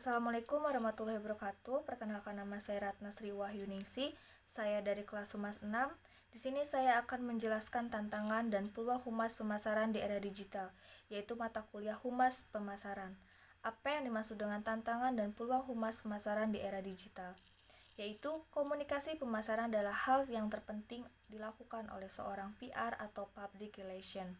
Assalamualaikum warahmatullahi wabarakatuh. Perkenalkan, nama saya Ratna Sri Wahyuningsi. Saya dari kelas Humas 6. Di sini saya akan menjelaskan tantangan dan peluang humas pemasaran di era digital, yaitu mata kuliah Humas Pemasaran. Apa yang dimaksud dengan tantangan dan peluang humas pemasaran di era digital? Yaitu komunikasi pemasaran adalah hal yang terpenting dilakukan oleh seorang PR atau Public Relation,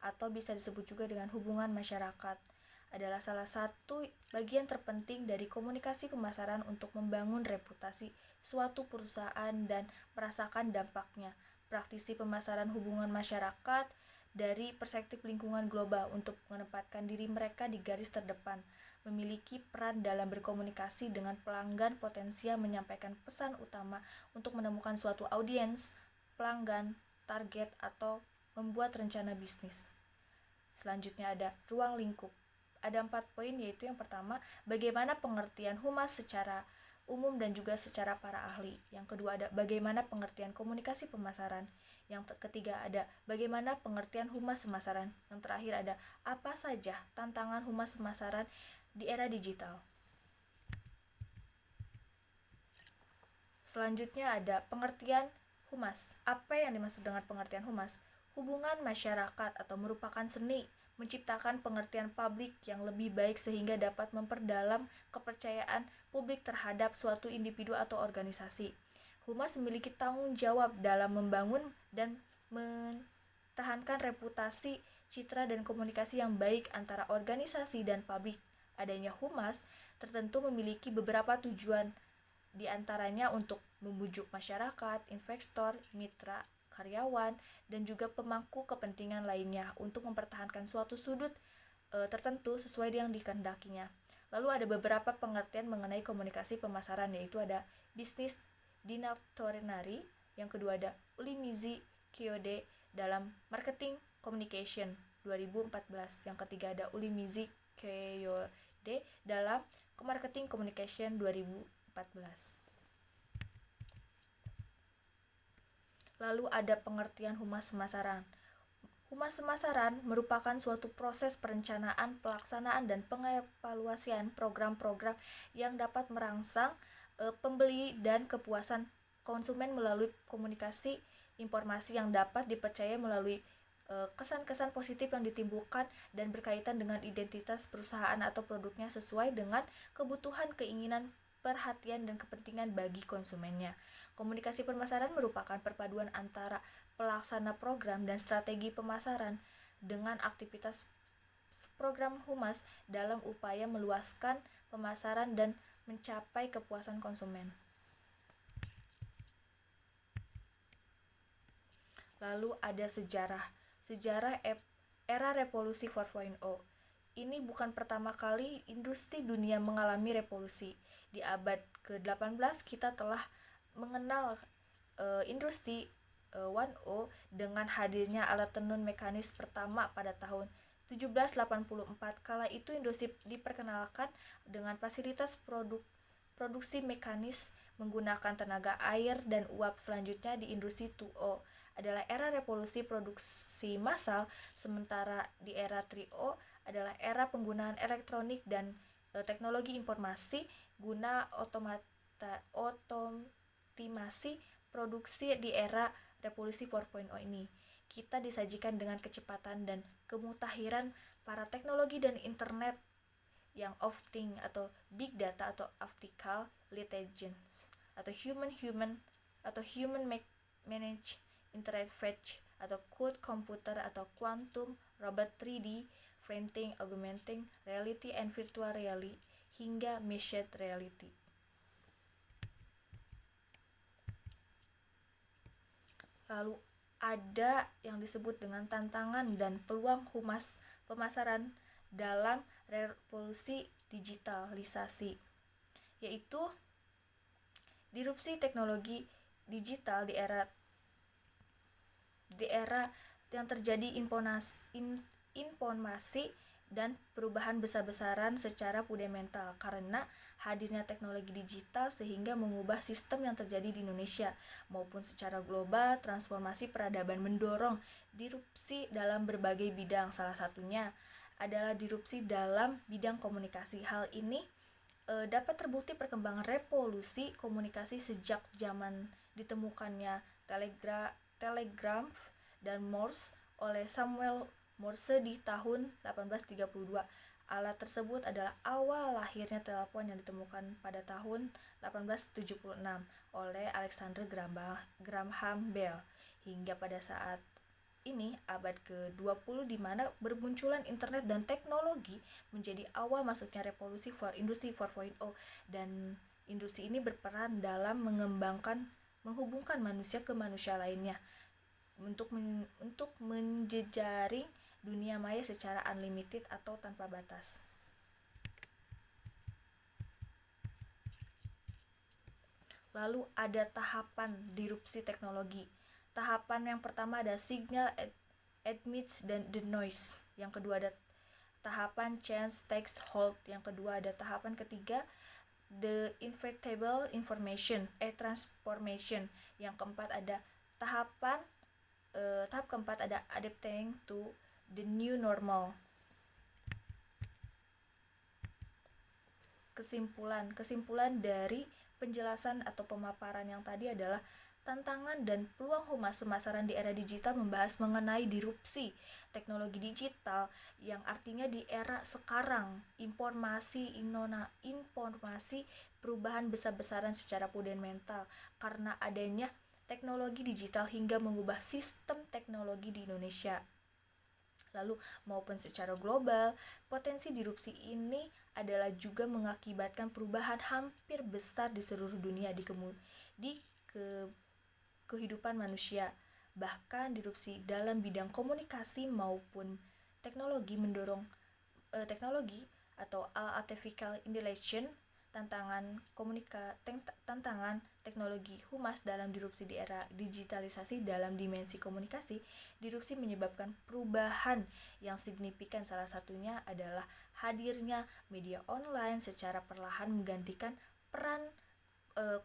atau bisa disebut juga dengan hubungan masyarakat. Adalah salah satu bagian terpenting dari komunikasi pemasaran untuk membangun reputasi suatu perusahaan dan merasakan dampaknya. Praktisi pemasaran hubungan masyarakat dari perspektif lingkungan global untuk menempatkan diri mereka di garis terdepan, memiliki peran dalam berkomunikasi dengan pelanggan potensial, menyampaikan pesan utama untuk menemukan suatu audiens, pelanggan, target, atau membuat rencana bisnis. Selanjutnya ada ruang lingkup. Ada 4 poin, yaitu yang pertama, bagaimana pengertian humas secara umum dan juga secara para ahli. Yang kedua ada bagaimana pengertian komunikasi pemasaran. Yang ketiga ada bagaimana pengertian humas pemasaran. Yang terakhir ada apa saja tantangan humas pemasaran di era digital. Selanjutnya ada pengertian humas. Apa yang dimaksud dengan pengertian humas? Hubungan masyarakat atau merupakan seni menciptakan pengertian publik yang lebih baik sehingga dapat memperdalam kepercayaan publik terhadap suatu individu atau organisasi. Humas memiliki tanggung jawab dalam membangun dan mempertahankan reputasi, citra, dan komunikasi yang baik antara organisasi dan publik. Adanya humas tertentu memiliki beberapa tujuan, di antaranya untuk membujuk masyarakat, investor, mitra, karyawan, dan juga pemangku kepentingan lainnya untuk mempertahankan suatu sudut tertentu sesuai yang dikehendakinya. Lalu ada beberapa pengertian mengenai komunikasi pemasaran, yaitu ada bisnis dinatorinari, yang kedua ada Ulimizi Kyode dalam marketing communication 2014, yang ketiga ada Ulimizi Kyode dalam marketing communication 2014. Lalu ada pengertian humas pemasaran. Humas pemasaran merupakan suatu proses perencanaan, pelaksanaan, dan pengevaluasian program-program yang dapat merangsang pembeli dan kepuasan konsumen melalui komunikasi informasi yang dapat dipercaya melalui kesan-kesan positif yang ditimbulkan dan berkaitan dengan identitas perusahaan atau produknya sesuai dengan kebutuhan, keinginan, perhatian, dan kepentingan bagi konsumennya. Komunikasi pemasaran merupakan perpaduan antara pelaksana program dan strategi pemasaran dengan aktivitas program humas dalam upaya meluaskan pemasaran dan mencapai kepuasan konsumen. Lalu ada sejarah era revolusi 4.0. Ini bukan pertama kali industri dunia mengalami revolusi. Di abad ke-18 kita telah mengenal industri 1.0 dengan hadirnya alat tenun mekanis pertama pada tahun 1784. Kala itu industri diperkenalkan dengan fasilitas produksi mekanis menggunakan tenaga air dan uap. Selanjutnya di industri 2.0 adalah era revolusi produksi massal, sementara di era 3.0 adalah era penggunaan elektronik dan teknologi informasi guna otomasi produksi. Di era revolusi 4.0 ini kita disajikan dengan kecepatan dan kemutahiran para teknologi dan internet yang of thing atau big data atau optical intelligence atau human managed interface atau cloud computer atau quantum robot 3D printing, augmented reality and virtual reality hingga mixed reality. Lalu ada yang disebut dengan tantangan dan peluang humas pemasaran dalam revolusi digitalisasi, yaitu disrupsi teknologi digital di era yang terjadi informasi dan perubahan besar-besaran secara fundamental karena hadirnya teknologi digital sehingga mengubah sistem yang terjadi di Indonesia maupun secara global. Transformasi peradaban mendorong disrupsi dalam berbagai bidang. Salah satunya adalah disrupsi dalam bidang komunikasi. Hal ini dapat terbukti perkembangan revolusi komunikasi sejak zaman ditemukannya telegram dan Morse oleh Samuel Morse di tahun 1832. Alat tersebut adalah awal lahirnya telepon yang ditemukan pada tahun 1876 oleh Alexander Graham Bell. Hingga pada saat ini abad ke-20 di mana bermunculan internet dan teknologi menjadi awal masuknya revolusi industri 4.0, dan industri ini berperan dalam menghubungkan manusia ke manusia lainnya untuk menjejaring dunia maya secara unlimited atau tanpa batas. Lalu ada tahapan disrupsi teknologi. Tahapan yang pertama ada signal admits dan the noise. Yang kedua ada tahapan change takes hold. Yang kedua ada tahapan ketiga the inevitable transformation. Yang keempat ada tahap keempat ada adapting to the new normal. Kesimpulan dari penjelasan atau pemaparan yang tadi adalah tantangan dan peluang humas pemasaran di era digital membahas mengenai disrupsi teknologi digital, yang artinya di era sekarang informasi perubahan besar-besaran secara fundamental karena adanya teknologi digital hingga mengubah sistem teknologi di Indonesia. Lalu maupun secara global, potensi disrupsi ini adalah juga mengakibatkan perubahan hampir besar di seluruh dunia di kehidupan manusia. Bahkan disrupsi dalam bidang komunikasi maupun teknologi mendorong teknologi atau artificial intelligence, tantangan teknologi humas dalam disrupsi di era digitalisasi. Dalam dimensi komunikasi, disrupsi menyebabkan perubahan yang signifikan. Salah satunya adalah hadirnya media online secara perlahan menggantikan peran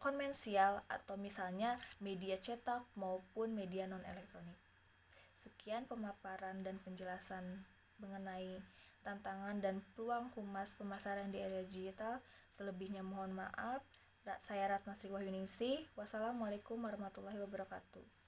konvensional atau misalnya media cetak maupun media non-elektronik. Sekian pemaparan dan penjelasan mengenai tantangan dan peluang humas pemasaran di era digital. Selebihnya mohon maaf. Saya Ratna Sri Wahyuningsih. Wassalamualaikum warahmatullahi wabarakatuh.